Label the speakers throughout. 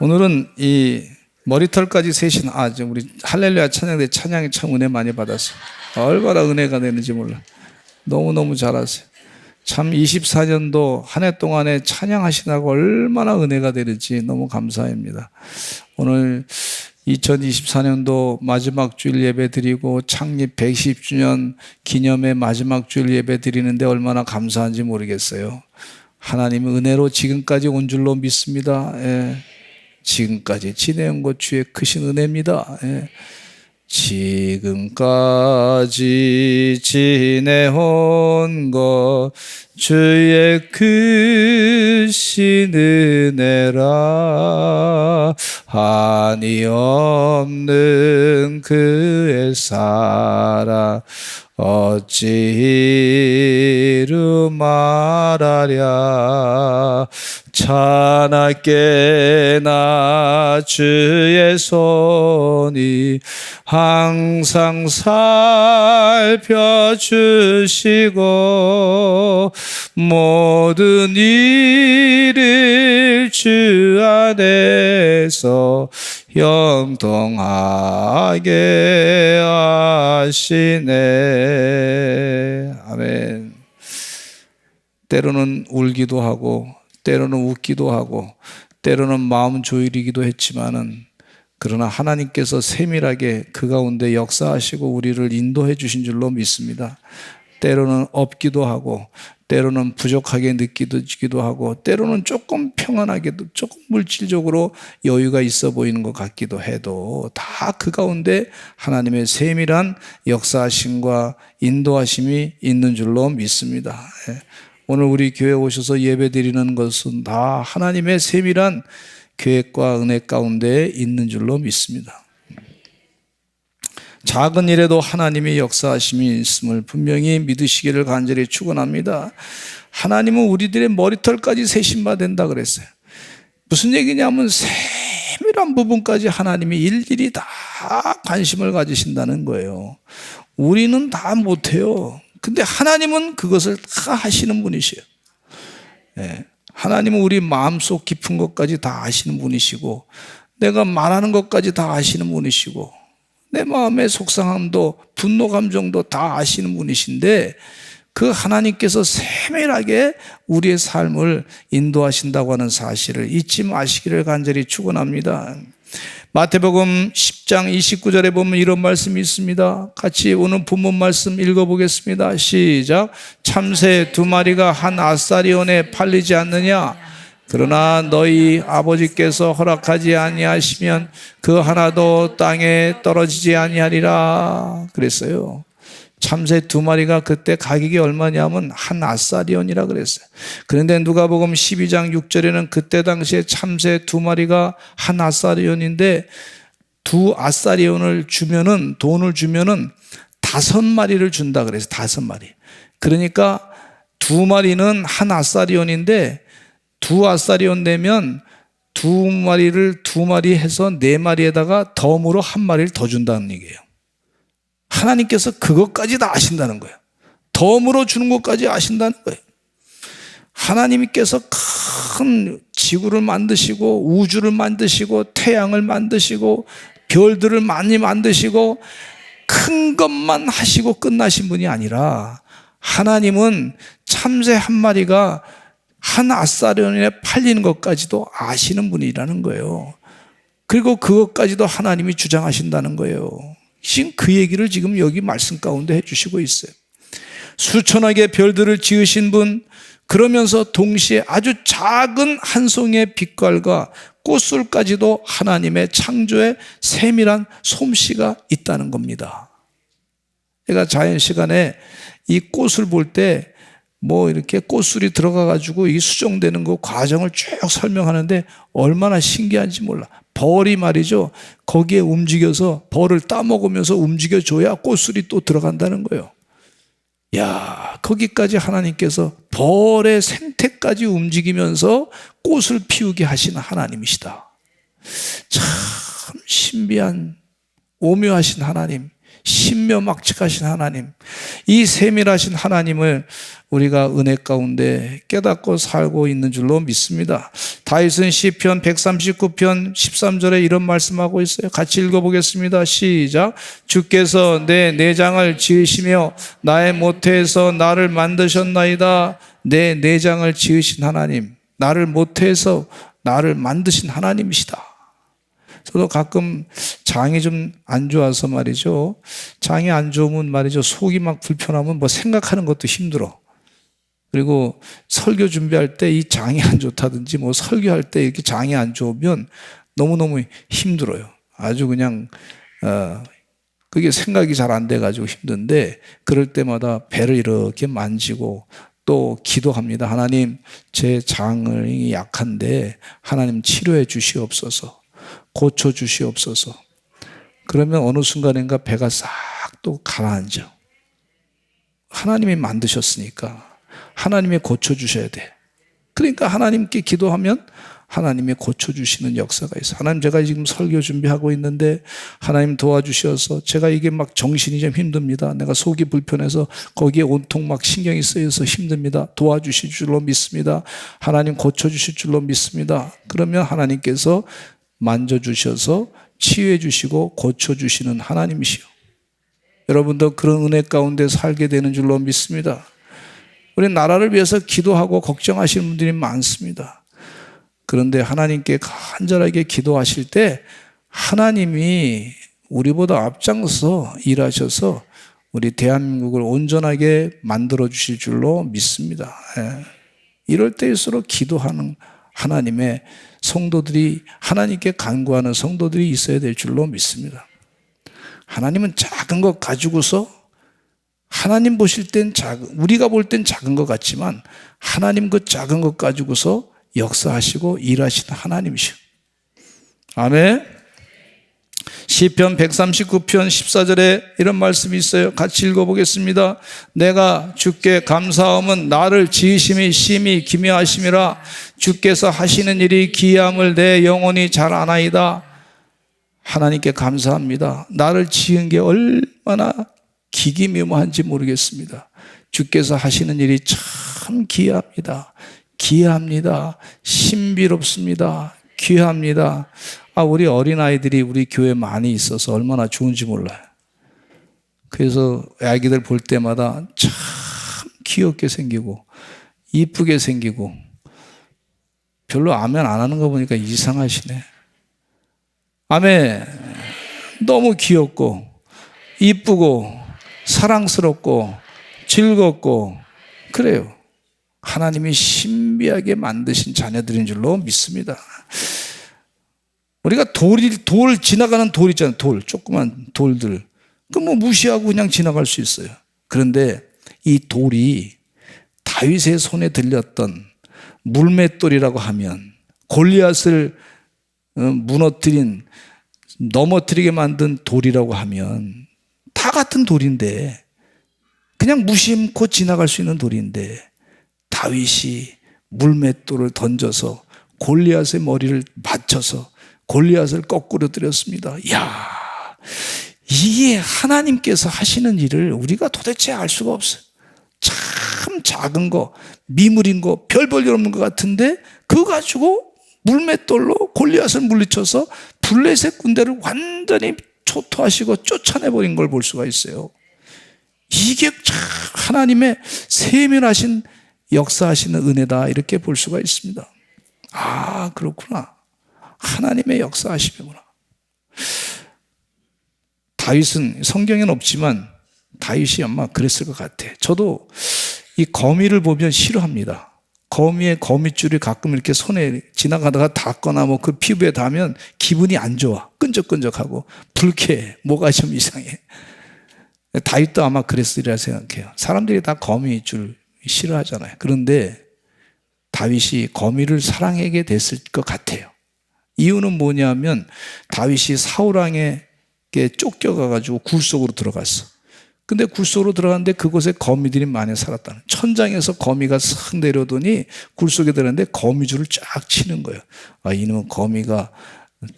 Speaker 1: 오늘은 이 머리털까지 세신 우리 할렐루야 찬양대 찬양이 참 은혜 많이 받았어요. 얼마나 은혜가 되는지 몰라. 너무너무 잘하세요. 참 24년도 한 해 동안에 찬양하시라고 얼마나 은혜가 되는지 너무 감사합니다. 오늘 2024년도 마지막 주일 예배 드리고 창립 110주년 기념의 마지막 주일 예배 드리는데 얼마나 감사한지 모르겠어요. 하나님의 은혜로 지금까지 온 줄로 믿습니다. 예. 지금까지 지내온 것 주의 크신 은혜입니다. 예. 지금까지 지내온 것 주의 크신 은혜라 한이 없는 그의 사랑 어찌 이루 말하랴 차나깨나 주의 손이 항상 살펴주시고 모든 일을 주 안에서 형통하게 하시네. 아멘. 때로는 울기도 하고 때로는 웃기도 하고 때로는 마음 조이리기도 했지만은 그러나 하나님께서 세밀하게 그 가운데 역사하시고 우리를 인도해 주신 줄로 믿습니다. 때로는 없기도 하고 때로는 부족하게 느끼기도 하고 때로는 조금 평안하게도 조금 물질적으로 여유가 있어 보이는 것 같기도 해도 다 그 가운데 하나님의 세밀한 역사하심과 인도하심이 있는 줄로 믿습니다. 오늘 우리 교회에 오셔서 예배드리는 것은 다 하나님의 세밀한 계획과 은혜 가운데 있는 줄로 믿습니다. 작은 일에도 하나님의 역사하심이 있음을 분명히 믿으시기를 간절히 축원합니다. 하나님은 우리들의 머리털까지 세신 바 된다 그랬어요. 무슨 얘기냐면 세밀한 부분까지 하나님이 일일이 다 관심을 가지신다는 거예요. 우리는 다 못해요. 근데 하나님은 그것을 다 하시는 분이시에요. 하나님은 우리 마음속 깊은 것까지 다 아시는 분이시고 내가 말하는 것까지 다 아시는 분이시고 내 마음의 속상함도 분노 감정도 다 아시는 분이신데 그 하나님께서 세밀하게 우리의 삶을 인도하신다고 하는 사실을 잊지 마시기를 간절히 축원합니다. 마태복음 10장 29절에 보면 이런 말씀이 있습니다. 같이 오늘 본문 말씀 읽어보겠습니다. 시작. 참새 2마리가 한 아사리온에 팔리지 않느냐? 그러나 너희 아버지께서 허락하지 아니하시면 그 하나도 땅에 떨어지지 아니하리라 그랬어요. 참새 2마리가 그때 가격이 얼마냐면 한 아사리온이라 그랬어요. 그런데 누가복음 12장 6절에는 그때 당시에 참새 2마리가 한 아사리온인데 2아사리온을 주면은 돈을 주면은 5마리를 준다 그랬어요. 5마리. 그러니까 2마리는 한 아사리온인데 2아사리온 되면 2마리 해서 4마리에다가 덤으로 1마리를 더 준다는 얘기예요. 하나님께서 그것까지 다 아신다는 거예요. 덤으로 주는 것까지 아신다는 거예요. 하나님께서 큰 지구를 만드시고 우주를 만드시고 태양을 만드시고 별들을 많이 만드시고 큰 것만 하시고 끝나신 분이 아니라 하나님은 참새 1마리가 한 아사리온에 팔리는 것까지도 아시는 분이라는 거예요. 그리고 그것까지도 하나님이 주장하신다는 거예요. 지금 그 얘기를 지금 여기 말씀 가운데 해주시고 있어요. 수천억의 별들을 지으신 분, 그러면서 동시에 아주 작은 한 송이의 빛깔과 꽃술까지도 하나님의 창조에 세밀한 솜씨가 있다는 겁니다. 제가 자연 시간에 이 꽃을 볼 때 이렇게 꽃술이 들어가가지고 이 수정되는 거 과정을 쭉 설명하는데 얼마나 신기한지 몰라. 벌이 말이죠. 거기에 움직여서 벌을 따먹으면서 움직여줘야 꽃술이 또 들어간다는 거예요. 야, 거기까지 하나님께서 벌의 생태까지 움직이면서 꽃을 피우게 하시는 하나님이시다. 참 신비한 오묘하신 하나님. 신묘막측하신 하나님, 이 세밀하신 하나님을 우리가 은혜 가운데 깨닫고 살고 있는 줄로 믿습니다. 다윗은 시편 139편 13절에 이런 말씀하고 있어요. 같이 읽어보겠습니다. 시작. 주께서 내 내장을 지으시며 나의 모태에서 나를 만드셨나이다. 내 내장을 지으신 하나님, 나를 모태에서 나를 만드신 하나님이시다. 저도 가끔 장이 좀 안 좋아서 말이죠. 장이 안 좋으면 말이죠. 속이 막 불편하면 뭐 생각하는 것도 힘들어. 그리고 설교 준비할 때 이 장이 안 좋다든지 뭐 설교할 때 이렇게 장이 안 좋으면 너무너무 힘들어요. 아주 그냥 그게 생각이 잘 안 돼가지고 힘든데, 그럴 때마다 배를 이렇게 만지고 또 기도합니다. 하나님, 제 장이 약한데 하나님 치료해 주시옵소서, 고쳐 주시옵소서. 그러면 어느 순간인가 배가 싹 또 가라앉아. 하나님이 만드셨으니까 하나님이 고쳐 주셔야 돼. 그러니까 하나님께 기도하면 하나님이 고쳐주시는 역사가 있어요. 하나님, 제가 지금 설교 준비하고 있는데 하나님 도와주셔서 제가 이게 막 정신이 좀 힘듭니다. 내가 속이 불편해서 거기에 온통 막 신경이 쓰여서 힘듭니다. 도와주실 줄로 믿습니다. 하나님 고쳐주실 줄로 믿습니다. 그러면 하나님께서 만져주셔서 치유해 주시고 고쳐주시는 하나님이시요. 여러분도 그런 은혜 가운데 살게 되는 줄로 믿습니다. 우리 나라를 위해서 기도하고 걱정하시는 분들이 많습니다. 그런데 하나님께 간절하게 기도하실 때 하나님이 우리보다 앞장서 일하셔서 우리 대한민국을 온전하게 만들어 주실 줄로 믿습니다. 이럴 때일수록 기도하는 하나님의 성도들이, 하나님께 간구하는 성도들이 있어야 될 줄로 믿습니다. 하나님은 작은 것 가지고서, 하나님 보실 땐 우리가 볼 땐 작은 것 같지만 하나님 그 작은 것 가지고서 역사하시고 일하시는 하나님이시오. 아멘. 시편 139편 14절에 이런 말씀이 있어요. 같이 읽어보겠습니다. 내가 주께 감사함은 나를 지으심이 심히 기묘하심이라. 주께서 하시는 일이 기이함을 내 영혼이 잘 아나이다. 하나님께 감사합니다. 나를 지은 게 얼마나 기기묘묘한지 모르겠습니다. 주께서 하시는 일이 참 기이합니다. 기이합니다. 신비롭습니다. 귀합니다. 우리 어린아이들이 우리 교회에 많이 있어서 얼마나 좋은지 몰라요. 그래서 아기들 볼 때마다 참 귀엽게 생기고 이쁘게 생기고, 별로 아멘 안 하는 거 보니까 이상하시네. 아멘. 너무 귀엽고 이쁘고 사랑스럽고 즐겁고 그래요. 하나님이 신비하게 만드신 자녀들인 줄로 믿습니다. 우리가 돌 지나가는 돌 있잖아요. 조그만 돌들. 그 뭐 무시하고 그냥 지나갈 수 있어요. 그런데 이 돌이 다윗의 손에 들렸던 물맷돌이라고 하면, 골리앗을 넘어뜨리게 만든 돌이라고 하면 다 같은 돌인데, 그냥 무심코 지나갈 수 있는 돌인데, 다윗이 물맷돌을 던져서 골리앗의 머리를 맞춰서 골리앗을 거꾸로 때렸습니다. 이야, 이게 하나님께서 하시는 일을 우리가 도대체 알 수가 없어요. 참 작은 거, 미물인 거, 별 볼 일 없는 것 같은데 그거 가지고 물맷돌로 골리앗을 물리쳐서 블레셋 군대를 완전히 초토하시고 쫓아내버린 걸 볼 수가 있어요. 이게 참 하나님의 세밀하신 역사하시는 은혜다, 이렇게 볼 수가 있습니다. 아, 그렇구나. 하나님의 역사하심이구나. 다윗은, 성경에는 없지만 다윗이 아마 그랬을 것 같아. 저도 이 거미를 보면 싫어합니다. 거미의 거미줄이 가끔 이렇게 손에 지나가다가 닿거나 뭐 그 피부에 닿으면 기분이 안 좋아. 끈적끈적하고 불쾌해. 뭐가 좀 이상해. 다윗도 아마 그랬으리라 생각해요. 사람들이 다 거미줄 싫어하잖아요. 그런데 다윗이 거미를 사랑하게 됐을 것 같아요. 이유는 뭐냐면 다윗이 사울 왕에게 쫓겨가가지고 굴 속으로 들어갔어. 근데 굴 속으로 들어갔는데 그곳에 거미들이 많이 살았다는, 천장에서 거미가 싹 내려오더니 굴 속에 들어갔는데 거미줄을 쫙 치는 거예요. 이놈은 거미가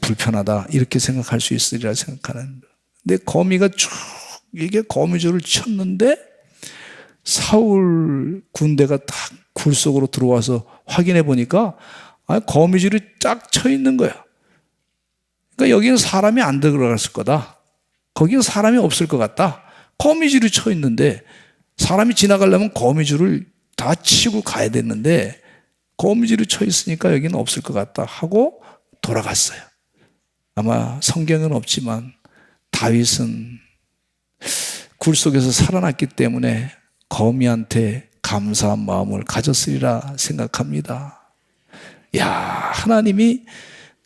Speaker 1: 불편하다, 이렇게 생각할 수 있으리라 생각하는. 근데 거미가 쭉 이게 거미줄을 쳤는데 사울 군대가 딱 굴 속으로 들어와서 확인해 보니까 거미줄이 쫙 쳐 있는 거야. 그러니까 여기는 사람이 안 들어갔을 거다. 거기는 사람이 없을 것 같다. 거미줄이 쳐 있는데 사람이 지나가려면 거미줄을 다 치고 가야 됐는데 거미줄이 쳐 있으니까 여기는 없을 것 같다 하고 돌아갔어요. 아마 성경은 없지만 다윗은 굴 속에서 살아났기 때문에 거미한테 감사한 마음을 가졌으리라 생각합니다. 야, 하나님이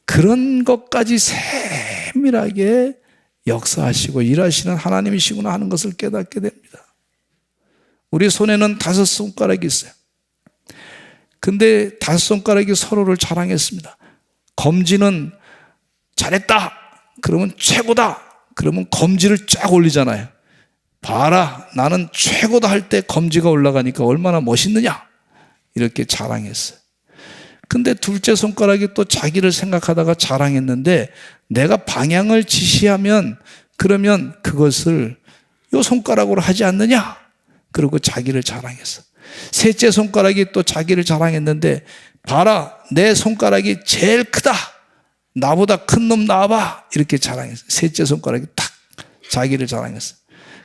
Speaker 1: 그런 것까지 세밀하게 역사하시고 일하시는 하나님이시구나 하는 것을 깨닫게 됩니다. 우리 손에는 5손가락이 있어요. 근데 5손가락이 서로를 자랑했습니다. 검지는 잘했다 그러면 최고다 그러면 검지를 쫙 올리잖아요. 봐라 나는 최고다 할 때 검지가 올라가니까 얼마나 멋있느냐 이렇게 자랑했어요. 근데 둘째 손가락이 또 자기를 생각하다가 자랑했는데 내가 방향을 지시하면 그러면 그것을 요 손가락으로 하지 않느냐 그러고 자기를 자랑했어. 셋째 손가락이 또 자기를 자랑했는데 봐라 내 손가락이 제일 크다 나보다 큰 놈 나와봐 이렇게 자랑했어. 셋째 손가락이 탁 자기를 자랑했어.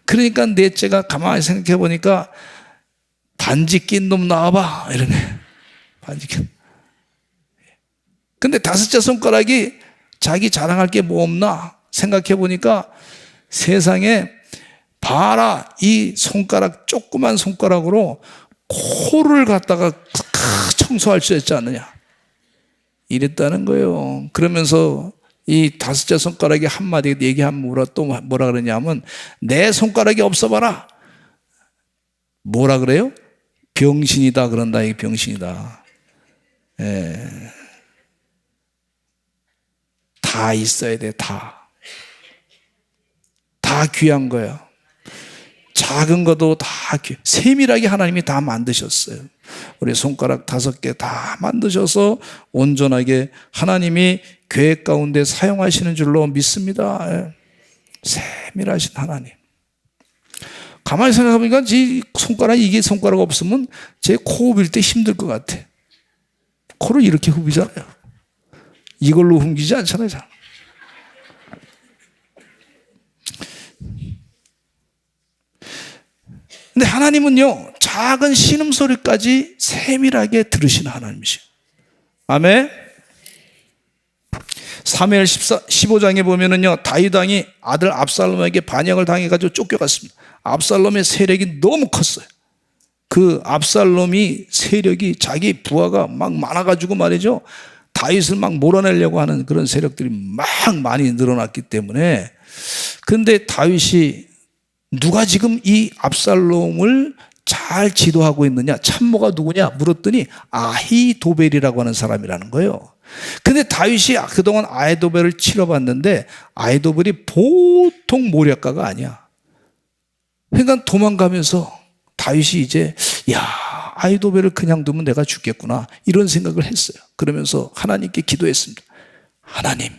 Speaker 1: 그러니까 넷째가 가만히 생각해 보니까 반지 낀 놈 나와봐 이러네. 반지 낀. 근데 5째 손가락이 자기 자랑할 게 뭐 없나 생각해 보니까 세상에 봐라 이 손가락 조그만 손가락으로 코를 갖다가 청소할 수 있지 않느냐 이랬다는 거예요. 그러면서 이 5째 손가락이 한마디 얘기하면 또 뭐라 그러냐면 내 손가락이 없어봐라 뭐라 그래요? 병신이다 그런다. 이게 병신이다. 다 있어야 돼. 다 귀한 거야. 작은 것도 다 세밀하게 하나님이 다 만드셨어요. 우리 손가락 5개 다 만드셔서 온전하게 하나님이 계획 가운데 사용하시는 줄로 믿습니다. 세밀하신 하나님. 가만히 생각해보니까 이게 손가락 없으면 제 코 흡일 때 힘들 것 같아. 코를 이렇게 흡이잖아요. 이걸로 흡기지 않잖아요. 잘. 근데 하나님은요 작은 신음소리까지 세밀하게 들으시는 하나님이시죠. 아멘. 사무엘 15장에 보면은요 다윗 왕이 아들 압살롬에게 반역을 당해가지고 쫓겨갔습니다. 압살롬의 세력이 너무 컸어요. 그 압살롬이 세력이 자기 부하가 막 많아가지고 말이죠 다윗을 막 몰아내려고 하는 그런 세력들이 막 많이 늘어났기 때문에 근데 다윗이 누가 지금 이 압살롬을 잘 지도하고 있느냐 참모가 누구냐 물었더니 아히도벨이라고 하는 사람이라는 거예요. 근데 다윗이 그동안 아히도벨을 치러봤는데 아히도벨이 보통 모략가가 아니야. 그러니까 도망가면서 다윗이 이제 아히도벨을 그냥 두면 내가 죽겠구나 이런 생각을 했어요. 그러면서 하나님께 기도했습니다. 하나님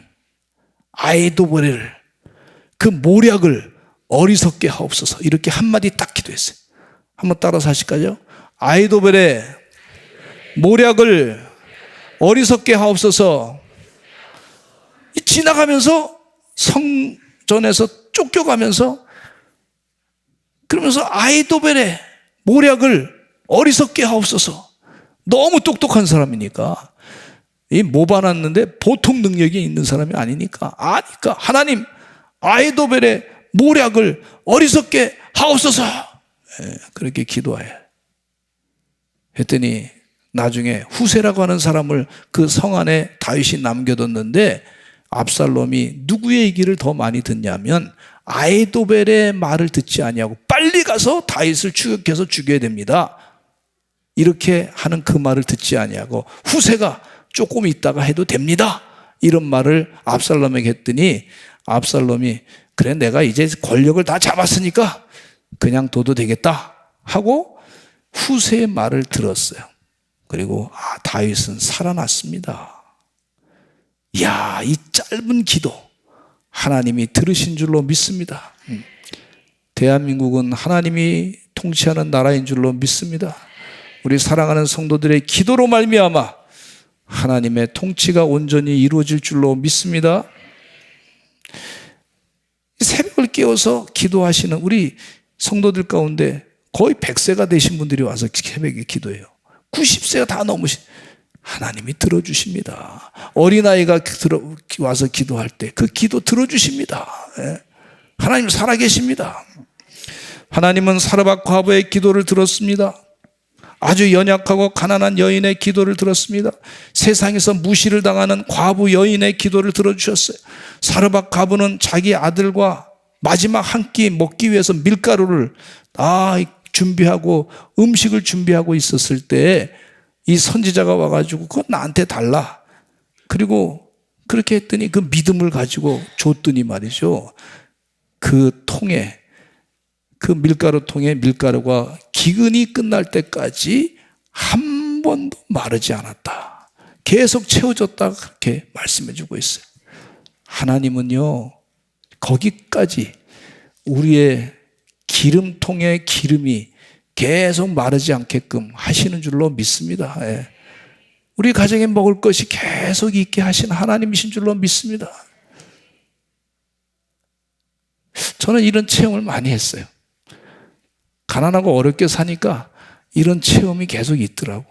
Speaker 1: 아히도벨을 그 모략을 어리석게 하옵소서 이렇게 한마디 딱 기도했어요. 한번 따라서 하실까요? 아히도벨의 모략을 어리석게 하옵소서. 지나가면서 성전에서 쫓겨가면서 그러면서 아히도벨의 모략을 어리석게 하옵소서. 너무 똑똑한 사람이니까 이 모반았는데 보통 능력이 있는 사람이 아니니까 하나님 아히도벨의 모략을 어리석게 하옵소서. 그렇게 기도해 했더니 나중에 후세라고 하는 사람을 그 성 안에 다윗이 남겨뒀는데 압살롬이 누구의 얘기를 더 많이 듣냐면 아히도벨의 말을 듣지 아니하고 빨리 가서 다윗을 추격해서 죽여야 됩니다. 이렇게 하는 그 말을 듣지 아니하고 후세가 조금 있다가 해도 됩니다. 이런 말을 압살롬에게 했더니 압살롬이 그래 내가 이제 권력을 다 잡았으니까 그냥 둬도 되겠다 하고 후세의 말을 들었어요. 그리고 다윗은 살아났습니다. 이야, 이 짧은 기도 하나님이 들으신 줄로 믿습니다. 대한민국은 하나님이 통치하는 나라인 줄로 믿습니다. 우리 사랑하는 성도들의 기도로 말미암아 하나님의 통치가 온전히 이루어질 줄로 믿습니다. 새벽을 깨워서 기도하시는 우리 성도들 가운데 거의 100세가 되신 분들이 와서 새벽에 기도해요. 90세가 다 넘으신 하나님이 들어주십니다. 어린아이가 와서 기도할 때 그 기도 들어주십니다. 하나님 살아계십니다. 하나님은 사르밧 과부의 기도를 들었습니다. 아주 연약하고 가난한 여인의 기도를 들었습니다. 세상에서 무시를 당하는 과부 여인의 기도를 들어주셨어요. 사르밧 과부는 자기 아들과 마지막 한 끼 먹기 위해서 밀가루를 준비하고 음식을 준비하고 있었을 때 이 선지자가 와가지고 그건 나한테 달라. 그리고 그렇게 했더니 그 믿음을 가지고 줬더니 말이죠. 그 통에, 그 밀가루 통에 밀가루가 기근이 끝날 때까지 한 번도 마르지 않았다. 계속 채워졌다. 그렇게 말씀해 주고 있어요. 하나님은요, 거기까지 우리의 기름통에 기름이 계속 마르지 않게끔 하시는 줄로 믿습니다. 우리 가정에 먹을 것이 계속 있게 하신 하나님이신 줄로 믿습니다. 저는 이런 체험을 많이 했어요. 가난하고 어렵게 사니까 이런 체험이 계속 있더라고.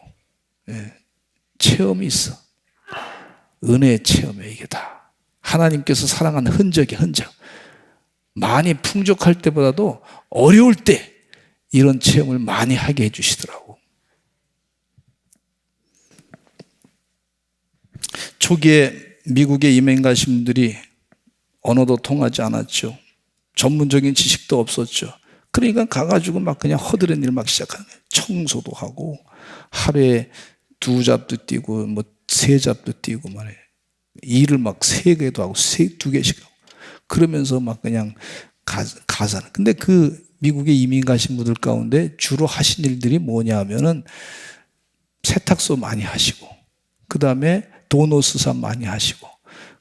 Speaker 1: 체험이 있어. 은혜의 체험이에요, 이게 다. 하나님께서 사랑하는 흔적. 많이 풍족할 때보다도 어려울 때 이런 체험을 많이 하게 해주시더라고. 초기에 미국에 이민 가신 분들이 언어도 통하지 않았죠. 전문적인 지식도 없었죠. 그러니까 가가지고 막 그냥 허드렛 일 막 시작하는 거예요. 청소도 하고 하루에 2잡도 뛰고 뭐 3잡도 뛰고 말이에요. 일을 막 3개도 하고 2개씩 하고 그러면서 막 그냥 가사는. 근데 그 미국에 이민 가신 분들 가운데 주로 하신 일들이 뭐냐 하면은 세탁소 많이 하시고, 그 다음에 도넛 수산 많이 하시고,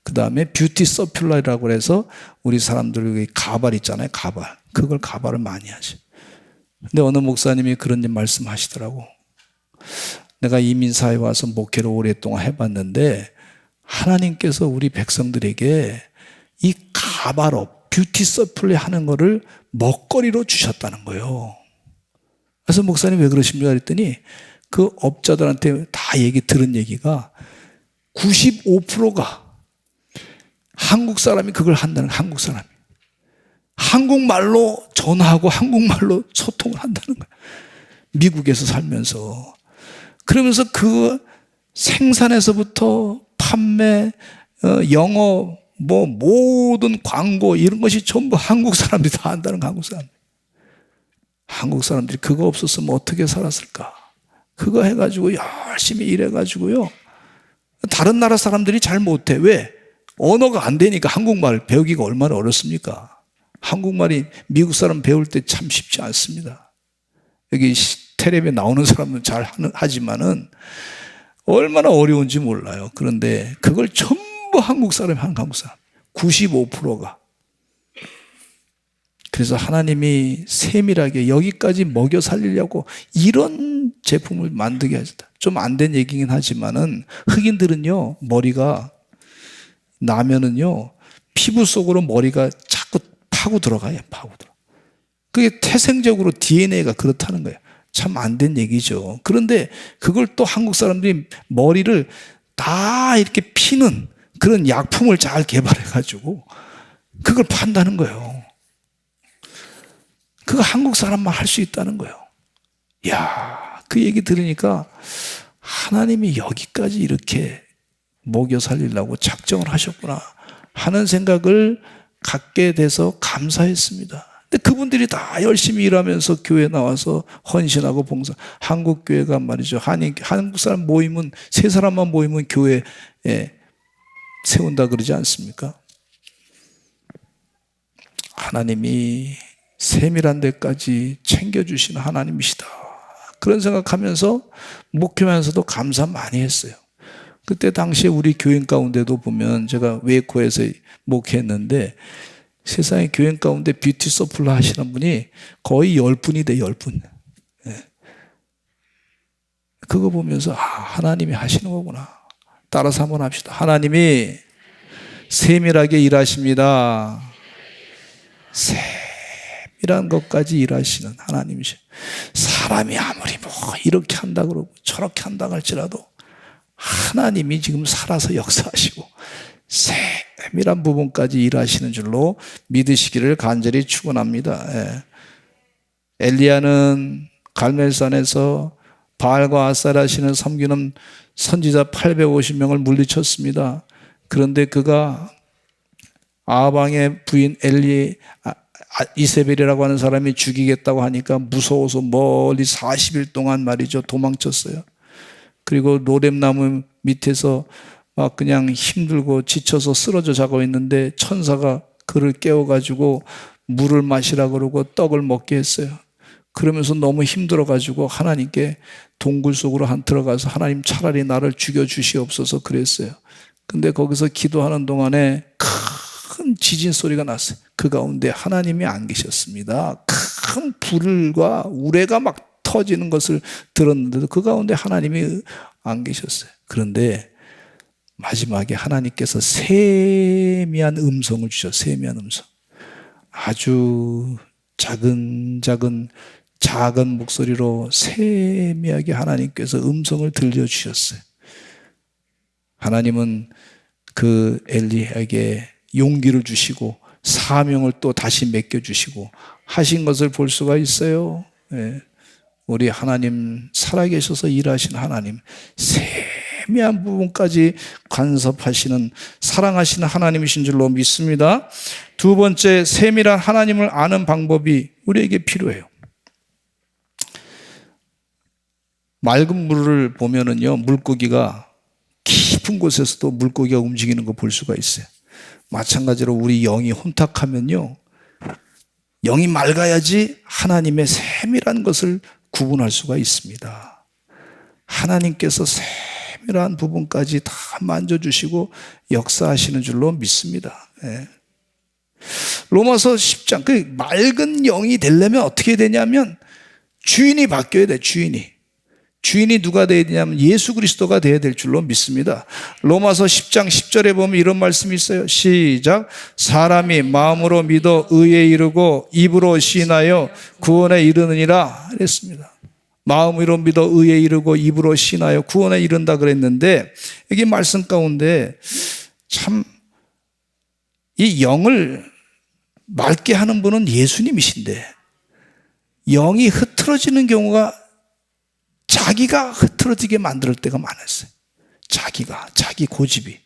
Speaker 1: 그 다음에 뷰티 서플라이라고 해서 우리 사람들 가발 있잖아요. 가발을 많이 하셔. 근데 어느 목사님이 그런 말씀 하시더라고. 내가 이민사회에 와서 목회를 오랫동안 해봤는데 하나님께서 우리 백성들에게 이 가발업, 뷰티 서플라이 하는 거를 먹거리로 주셨다는 거예요. 그래서 목사님 왜 그러십니까? 그랬더니 그 업자들한테 다 들은 얘기가 95%가 한국 사람이 그걸 한다는 거예요. 한국 사람이. 한국말로 전화하고 한국말로 소통을 한다는 거예요. 미국에서 살면서. 그러면서 그 생산에서부터 판매, 영업, 모든 광고 이런 것이 전부 한국 사람들이 다 한다는 거예요. 한국 사람. 한국 사람들이 그거 없었으면 어떻게 살았을까? 그거 해가지고 열심히 일해가지고요. 다른 나라 사람들이 잘 못해. 왜? 언어가 안 되니까. 한국말 배우기가 얼마나 어렵습니까? 한국말이 미국 사람 배울 때 참 쉽지 않습니다. 여기 텔레비에 나오는 사람은 잘 하지만은 얼마나 어려운지 몰라요. 그런데 그걸 전부 한국 사람이 하는 한국 사람. 95%가. 그래서 하나님이 세밀하게 여기까지 먹여 살리려고 이런 제품을 만들게 하셨다. 좀 안 된 얘기긴 하지만은 흑인들은요, 머리가 나면은요, 피부 속으로 머리가 자꾸 파고 들어가요. 그게 태생적으로 DNA가 그렇다는 거예요. 참 안 된 얘기죠. 그런데 그걸 또 한국 사람들이 머리를 다 이렇게 피는 그런 약품을 잘 개발해가지고 그걸 판다는 거예요. 그거 한국 사람만 할 수 있다는 거예요. 이야, 그 얘기 들으니까 하나님이 여기까지 이렇게 먹여 살리려고 작정을 하셨구나 하는 생각을 갖게 돼서 감사했습니다. 근데 그분들이 다 열심히 일하면서 교회 나와서 헌신하고 봉사. 한국 교회가 말이죠. 한국 사람 모이면 3사람만 모이면 교회에 세운다 그러지 않습니까? 하나님이 세밀한 데까지 챙겨주시는 하나님이시다. 그런 생각하면서 목회하면서도 감사 많이 했어요. 그때 당시에 우리 교인 가운데도 보면 제가 웨이코에서 목회했는데 세상의 교회 가운데 뷰티 서플라 하시는 분이 거의 10분이 돼, 10분. 그거 보면서 하나님이 하시는 거구나. 따라서 한번 합시다. 하나님이 세밀하게 일하십니다. 세밀한 것까지 일하시는 하나님이시. 사람이 아무리 뭐 이렇게 한다 그러고 저렇게 한다 할지라도 하나님이 지금 살아서 역사하시고 세밀한 부분까지 일하시는 줄로 믿으시기를 간절히 축원합니다. 엘리야는 갈멜산에서 바알과 아사라신을 섬기는 선지자 850명을 물리쳤습니다. 그런데 그가 아방의 부인 이세벨이라고 하는 사람이 죽이겠다고 하니까 무서워서 멀리 40일 동안 말이죠, 도망쳤어요. 그리고 노렘나무 밑에서 막 그냥 힘들고 지쳐서 쓰러져 자고 있는데 천사가 그를 깨워가지고 물을 마시라 그러고 떡을 먹게 했어요. 그러면서 너무 힘들어가지고 하나님께 동굴 속으로 들어가서 하나님 차라리 나를 죽여주시옵소서 그랬어요. 근데 거기서 기도하는 동안에 큰 지진 소리가 났어요. 그 가운데 하나님이 안 계셨습니다. 큰 불과 우레가 막 터지는 것을 들었는데도 그 가운데 하나님이 안 계셨어요. 그런데 마지막에 하나님께서 세미한 음성을 주셨어요. 세미한 음성. 아주 작은 목소리로 세미하게 하나님께서 음성을 들려주셨어요. 하나님은 그 엘리에게 용기를 주시고 사명을 또 다시 맡겨주시고 하신 것을 볼 수가 있어요. 우리 하나님 살아계셔서 일하신 하나님, 세미한 부분까지 간섭하시는 사랑하시는 하나님이신 줄로 믿습니다. 두 번째, 세밀한 하나님을 아는 방법이 우리에게 필요해요. 맑은 물을 보면은요, 물고기가 깊은 곳에서도 물고기가 움직이는 거 볼 수가 있어요. 마찬가지로 우리 영이 혼탁하면요, 영이 맑아야지 하나님의 세밀한 것을 구분할 수가 있습니다. 하나님께서 세밀한 부분까지 다 만져주시고 역사하시는 줄로 믿습니다. 로마서 10장, 그 맑은 영이 되려면 어떻게 되냐면 주인이 바뀌어야 돼. 주인이 누가 되어야 되냐면 예수 그리스도가 되어야 될 줄로 믿습니다. 로마서 10장 10절에 보면 이런 말씀이 있어요. 시작. 사람이 마음으로 믿어 의에 이르고 입으로 시인하여 구원에 이르느니라 그랬습니다. 마음으로 믿어 의에 이르고 입으로 시인하여 구원에 이른다 그랬는데, 여기 말씀 가운데 참 이 영을 맑게 하는 분은 예수님이신데 영이 흐트러지는 경우가 자기가 흐트러지게 만들 때가 많았어요. 자기 고집이.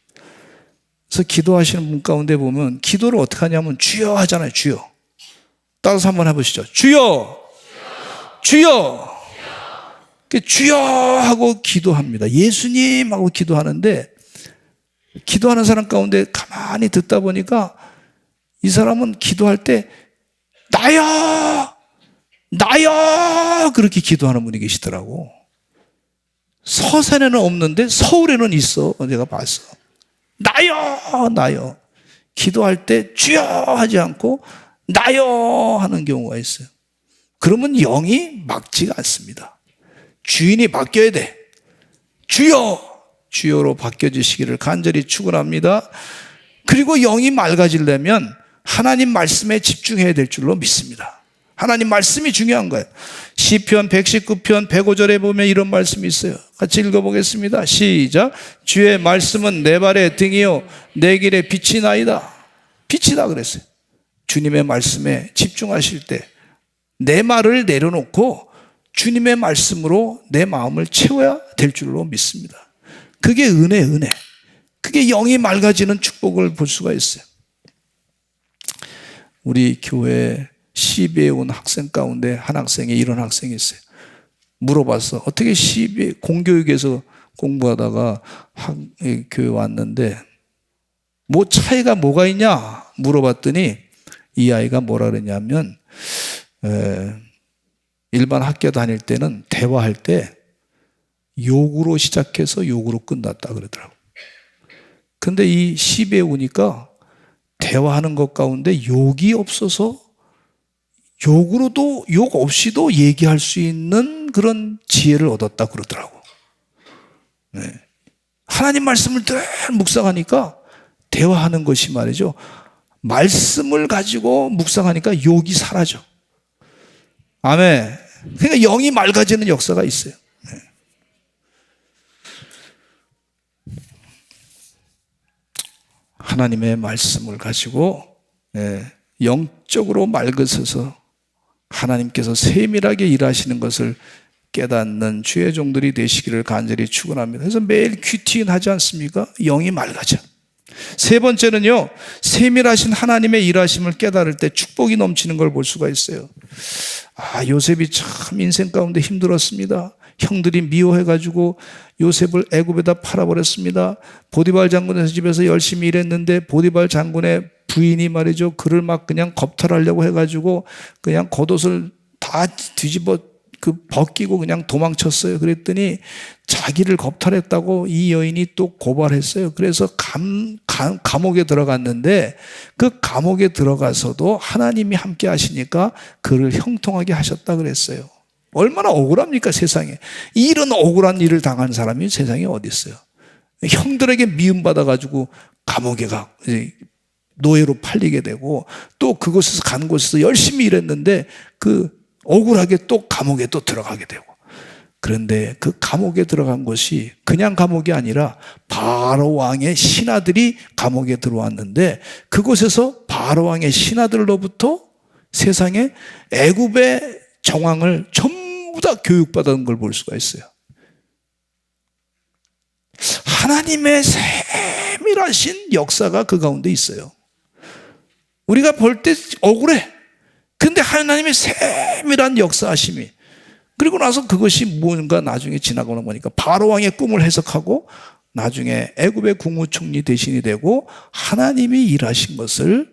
Speaker 1: 그래서 기도하시는 분 가운데 보면 기도를 어떻게 하냐면 주여 하잖아요. 주여. 따라서 한번 해보시죠. 주여. 주여. 주여 하고 기도합니다. 예수님 하고 기도하는데, 기도하는 사람 가운데 가만히 듣다 보니까 이 사람은 기도할 때 나요 그렇게 기도하는 분이 계시더라고. 서산에는 없는데 서울에는 있어. 내가 봤어. 나요 기도할 때 주여 하지 않고 나요 하는 경우가 있어요. 그러면 영이 막지가 않습니다. 주인이 바뀌어야 돼. 주여로 바뀌어지시기를 간절히 축원합니다. 그리고 영이 맑아지려면 하나님 말씀에 집중해야 될 줄로 믿습니다. 하나님 말씀이 중요한 거예요. 시편 119편 105절에 보면 이런 말씀이 있어요. 같이 읽어보겠습니다. 시작. 주의 말씀은 내 발의 등이요 내 길의 빛이 나이다. 빛이다 그랬어요. 주님의 말씀에 집중하실 때 내 말을 내려놓고 주님의 말씀으로 내 마음을 채워야 될 줄로 믿습니다. 그게 은혜. 그게 영이 맑아지는 축복을 볼 수가 있어요. 우리 교회 시비에 온 학생 가운데 한 학생이 이런 학생이 있어요. 물어봤어. 어떻게 시비 공교육에서 공부하다가 교회 왔는데 뭐 차이가 뭐가 있냐 물어봤더니 이 아이가 뭐라 그랬냐면 일반 학교 다닐 때는 대화할 때 욕으로 시작해서 욕으로 끝났다 그러더라고. 근데 이 시비에 오니까 대화하는 것 가운데 욕이 없어서 욕으로도, 욕 없이도 얘기할 수 있는 그런 지혜를 얻었다 그러더라고. 네. 하나님 말씀을 늘 묵상하니까 대화하는 것이 말이죠, 말씀을 가지고 묵상하니까 욕이 사라져. 아멘. 그러니까 영이 맑아지는 역사가 있어요. 네. 하나님의 말씀을 가지고 영적으로 맑으셔서 하나님께서 세밀하게 일하시는 것을 깨닫는 주의 종들이 되시기를 간절히 축원합니다. 그래서 매일 큐티인 하지 않습니까? 영이 맑아져. 세 번째는요, 세밀하신 하나님의 일하심을 깨달을 때 축복이 넘치는 걸 볼 수가 있어요. 요셉이 참 인생 가운데 힘들었습니다. 형들이 미워해가지고 요셉을 애굽에다 팔아버렸습니다. 보디발 장군의 집에서 열심히 일했는데 보디발 장군의 부인이 말이죠, 그를 막 그냥 겁탈하려고 해가지고 그냥 겉옷을 다 뒤집어 벗기고 그냥 도망쳤어요. 그랬더니 자기를 겁탈했다고 이 여인이 또 고발했어요. 그래서 감옥에 들어갔는데 그 감옥에 들어가서도 하나님이 함께 하시니까 그를 형통하게 하셨다 그랬어요. 얼마나 억울합니까, 세상에. 이런 억울한 일을 당한 사람이 세상에 어디 있어요. 형들에게 미움받아가지고 감옥에 가 노예로 팔리게 되고, 또 그곳에서 간 곳에서 열심히 일했는데 억울하게 또 감옥에 또 들어가게 되고. 그런데 그 감옥에 들어간 것이 그냥 감옥이 아니라 바로 왕의 신하들이 감옥에 들어왔는데, 그곳에서 바로 왕의 신하들로부터 세상에 애굽의 정황을 전부 다 교육받은 걸 볼 수가 있어요. 하나님의 세밀하신 역사가 그 가운데 있어요. 우리가 볼 때 억울해. 근데 하나님의 세밀한 역사하심이, 그리고 나서 그것이 뭔가 나중에 지나고 보니까 바로 왕의 꿈을 해석하고 나중에 애굽의 국무총리 대신이 되고 하나님이 일하신 것을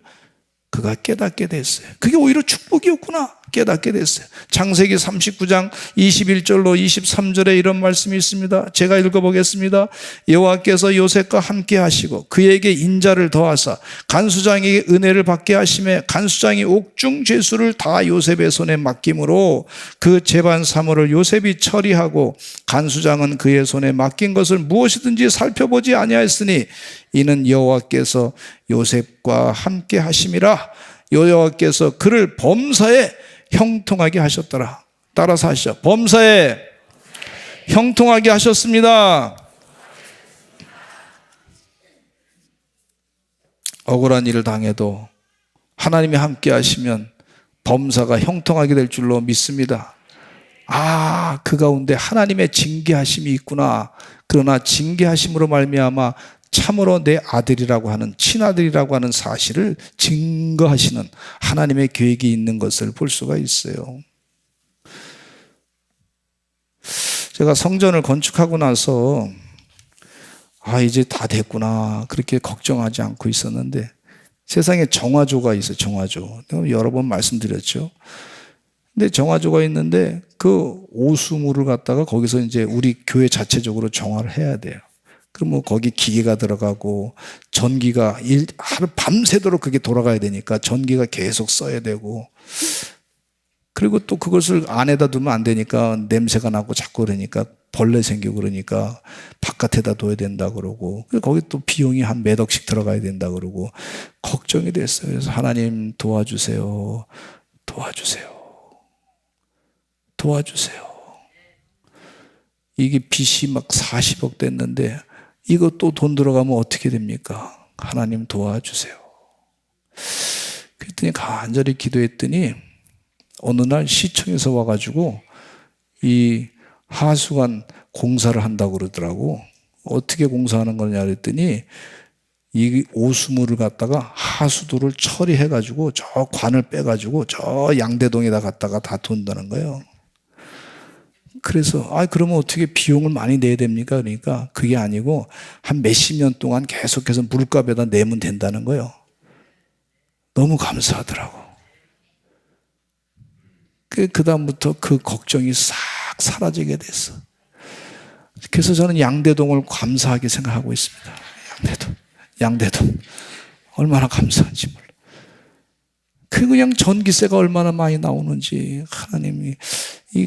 Speaker 1: 그가 깨닫게 됐어요. 그게 오히려 축복이었구나 깨닫게 됐어요. 창세기 39장 21절로 23절에 이런 말씀이 있습니다. 제가 읽어보겠습니다. 여호와께서 요셉과 함께 하시고 그에게 인자를 더하사 간수장에게 은혜를 받게 하심에 간수장이 옥중 죄수를 다 요셉의 손에 맡김으로 그 재반 사물을 요셉이 처리하고 간수장은 그의 손에 맡긴 것을 무엇이든지 살펴보지 아니하였으니 이는 여호와께서 요셉과 함께 하심이라. 여호와께서 그를 범사에 형통하게 하셨더라. 따라서 하시죠. 범사에 형통하게 하셨습니다. 억울한 일을 당해도 하나님이 함께 하시면 범사가 형통하게 될 줄로 믿습니다. 그 가운데 하나님의 징계하심이 있구나. 그러나 징계하심으로 말미암아 참으로 내 아들이라고 하는, 친아들이라고 하는 사실을 증거하시는 하나님의 계획이 있는 것을 볼 수가 있어요. 제가 성전을 건축하고 나서 이제 다 됐구나 그렇게 걱정하지 않고 있었는데, 세상에 정화조가 있어요. 정화조. 여러 번 말씀드렸죠. 근데 정화조가 있는데 그 오수물을 갖다가 거기서 이제 우리 교회 자체적으로 정화를 해야 돼요. 그럼 거기 기계가 들어가고 전기가 하루 밤새도록 그게 돌아가야 되니까 전기가 계속 써야 되고, 그리고 또 그것을 안에다 두면 안 되니까 냄새가 나고 자꾸 그러니까 벌레 생기고 그러니까 바깥에다 둬야 된다 그러고, 거기 또 비용이 한 몇 억씩 들어가야 된다 그러고 걱정이 됐어요. 그래서 하나님 도와주세요. 도와주세요. 도와주세요. 이게 빚이 막 40억 됐는데 이거 또 돈 들어가면 어떻게 됩니까? 하나님 도와주세요. 그랬더니 간절히 기도했더니 어느 날 시청에서 와가지고 이 하수관 공사를 한다고 그러더라고. 어떻게 공사하는 거냐 그랬더니 이 오수물을 갖다가 하수도를 처리해가지고 저 관을 빼가지고 저 양대동에다 갖다가 다 둔다는 거예요. 그래서 그러면 어떻게 비용을 많이 내야 됩니까? 그러니까 그게 아니고 한 몇십 년 동안 계속해서 물값에다 내면 된다는 거예요. 너무 감사하더라고. 그 다음부터 그 걱정이 싹 사라지게 됐어. 그래서 저는 양대동을 감사하게 생각하고 있습니다. 양대동. 얼마나 감사한지 몰라. 그냥 전기세가 얼마나 많이 나오는지 하나님이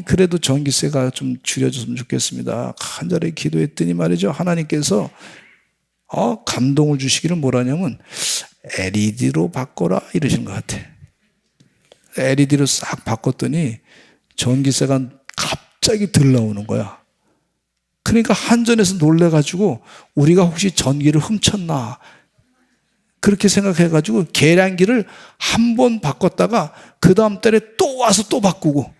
Speaker 1: 그래도 전기세가 좀 줄여줬으면 좋겠습니다. 간절히 기도했더니 말이죠. 하나님께서 감동을 주시기를 뭐라냐면 LED로 바꿔라 이러신 것 같아. LED로 싹 바꿨더니 전기세가 갑자기 덜 나오는 거야. 그러니까 한전에서 놀래가지고 우리가 혹시 전기를 훔쳤나 그렇게 생각해가지고 계량기를 한 번 바꿨다가 그 다음 달에 또 와서 또 바꾸고,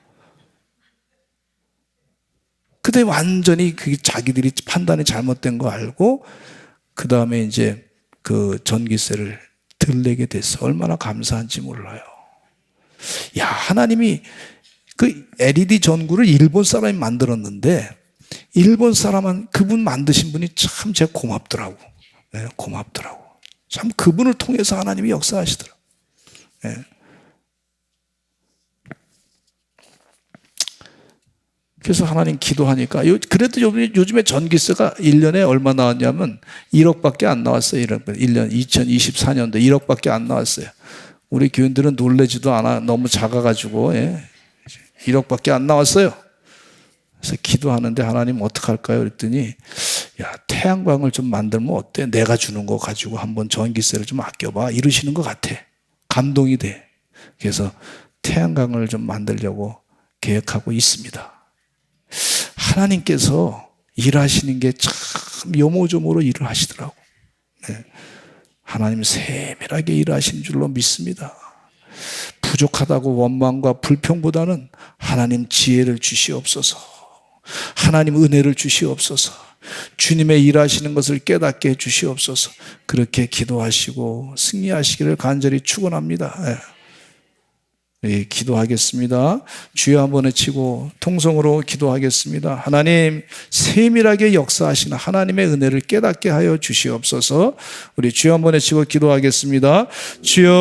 Speaker 1: 그때 완전히 그게 자기들이 판단이 잘못된 거 알고 그 다음에 이제 그 전기세를 덜 내게 됐어. 얼마나 감사한지 몰라요. 야, 하나님이 그 LED 전구를 일본 사람이 만들었는데 일본 사람은 그분 만드신 분이 참 제가 고맙더라고. 네, 고맙더라고. 참 그분을 통해서 하나님이 역사하시더라고. 네. 그래서 하나님 기도하니까 그래도 요즘에 전기세가 1년에 얼마 나왔냐면 1억밖에 안 나왔어요. 1년 2024년도 1억밖에 안 나왔어요. 우리 교인들은 놀래지도 않아. 너무 작아가지고 1억밖에 안 나왔어요. 그래서 기도하는데 하나님 어떡할까요? 그랬더니 야, 태양광을 좀 만들면 어때? 내가 주는 거 가지고 한번 전기세를 좀 아껴봐 이러시는 것 같아. 감동이 돼. 그래서 태양광을 좀 만들려고 계획하고 있습니다. 하나님께서 일하시는 게 참 요모조모로 일을 하시더라고. 네. 하나님 세밀하게 일하시는 줄로 믿습니다. 부족하다고 원망과 불평보다는 하나님 지혜를 주시옵소서. 하나님 은혜를 주시옵소서. 주님의 일하시는 것을 깨닫게 해주시옵소서. 그렇게 기도하시고 승리하시기를 간절히 축원합니다. 예, 기도하겠습니다. 주여 한번 외치고 통성으로 기도하겠습니다. 하나님 세밀하게 역사하시는 하나님의 은혜를 깨닫게 하여 주시옵소서. 우리 주여 한번 외치고 기도하겠습니다. 주여